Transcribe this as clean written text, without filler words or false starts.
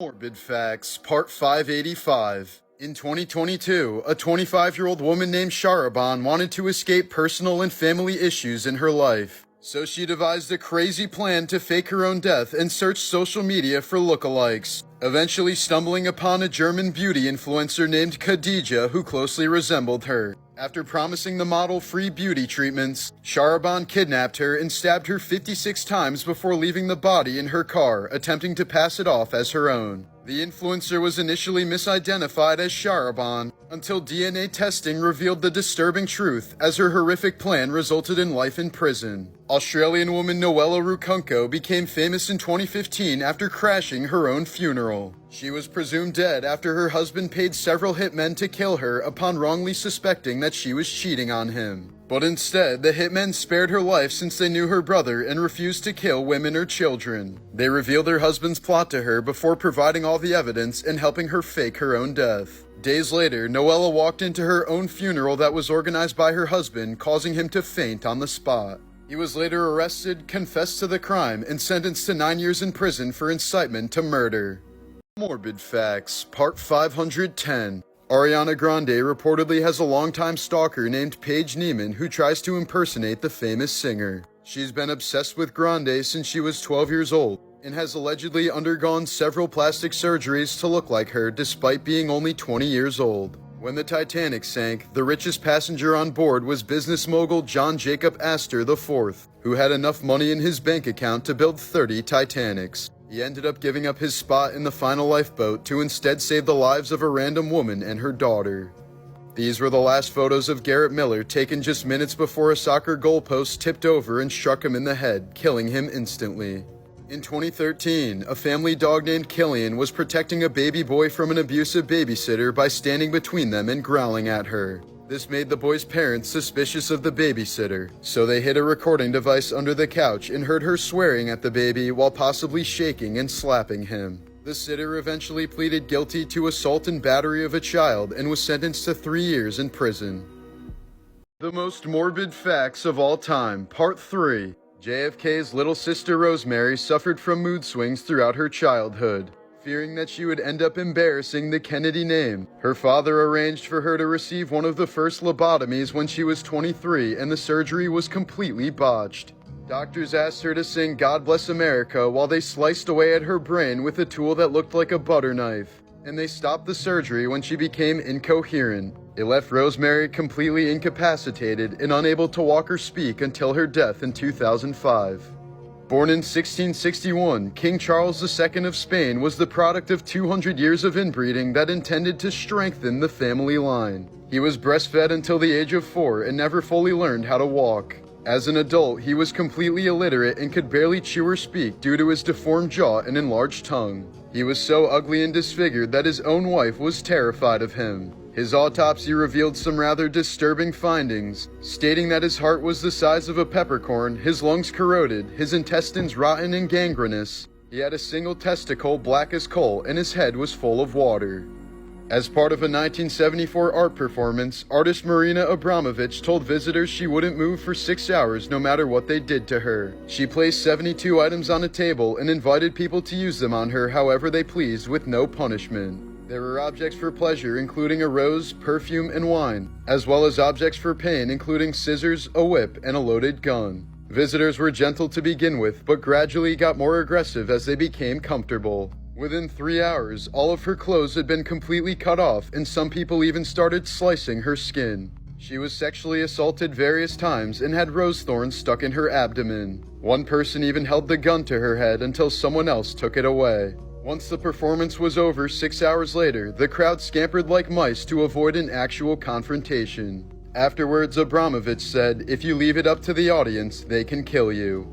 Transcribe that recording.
Morbid Facts, Part 585. In 2022, a 25-year-old woman named Sharaban wanted to escape personal and family issues in her life. So she devised a crazy plan to fake her own death and search social media for lookalikes, eventually stumbling upon a German beauty influencer named Khadija who closely resembled her. After promising the model free beauty treatments, Sharaban kidnapped her and stabbed her 56 times before leaving the body in her car, attempting to pass it off as her own. The influencer was initially misidentified as Sharaban, until DNA testing revealed the disturbing truth, as her horrific plan resulted in life in prison. Australian woman Noella Rukunko became famous in 2015 after crashing her own funeral. She was presumed dead after her husband paid several hitmen to kill her upon wrongly suspecting that she was cheating on him. But instead, the hitmen spared her life since they knew her brother and refused to kill women or children. They revealed her husband's plot to her before providing all the evidence and helping her fake her own death. Days later, Noella walked into her own funeral that was organized by her husband, causing him to faint on the spot. He was later arrested, confessed to the crime, and sentenced to 9 years in prison for incitement to murder. Morbid Facts, Part 510. Ariana Grande reportedly has a longtime stalker named Paige Neiman who tries to impersonate the famous singer. She's been obsessed with Grande since she was 12 years old and has allegedly undergone several plastic surgeries to look like her despite being only 20 years old. When the Titanic sank, the richest passenger on board was business mogul John Jacob Astor IV, who had enough money in his bank account to build 30 Titanics. He ended up giving up his spot in the final lifeboat to instead save the lives of a random woman and her daughter. These were the last photos of Garrett Miller, taken just minutes before a soccer goalpost tipped over and struck him in the head, killing him instantly. In 2013, a family dog named Killian was protecting a baby boy from an abusive babysitter by standing between them and growling at her. This made the boy's parents suspicious of the babysitter, so they hid a recording device under the couch and heard her swearing at the baby while possibly shaking and slapping him. The sitter eventually pleaded guilty to assault and battery of a child and was sentenced to 3 years in prison. The most morbid facts of all time, Part 3. JFK's little sister Rosemary suffered from mood swings throughout her childhood. Fearing that she would end up embarrassing the Kennedy name, her father arranged for her to receive one of the first lobotomies when she was 23, and the surgery was completely botched. Doctors asked her to sing God Bless America while they sliced away at her brain with a tool that looked like a butter knife, and they stopped the surgery when she became incoherent. It left Rosemary completely incapacitated and unable to walk or speak until her death in 2005. Born in 1661, King Charles II of Spain was the product of 200 years of inbreeding that intended to strengthen the family line. He was breastfed until the age of 4 and never fully learned how to walk. As an adult, he was completely illiterate and could barely chew or speak due to his deformed jaw and enlarged tongue. He was so ugly and disfigured that his own wife was terrified of him. His autopsy revealed some rather disturbing findings, stating that his heart was the size of a peppercorn, his lungs corroded, his intestines rotten and gangrenous. He had a single testicle black as coal, and his head was full of water. As part of a 1974 art performance, artist Marina Abramovich told visitors she wouldn't move for 6 hours no matter what they did to her. She placed 72 items on a table and invited people to use them on her however they pleased with no punishment. There were objects for pleasure including a rose, perfume, and wine, as well as objects for pain including scissors, a whip, and a loaded gun. Visitors were gentle to begin with, but gradually got more aggressive as they became comfortable. Within 3 hours, all of her clothes had been completely cut off, and some people even started slicing her skin. She was sexually assaulted various times and had rose thorns stuck in her abdomen. One person even held the gun to her head until someone else took it away. Once the performance was over 6 hours later, the crowd scampered like mice to avoid an actual confrontation. Afterwards, Abramovich said, "If you leave it up to the audience, they can kill you."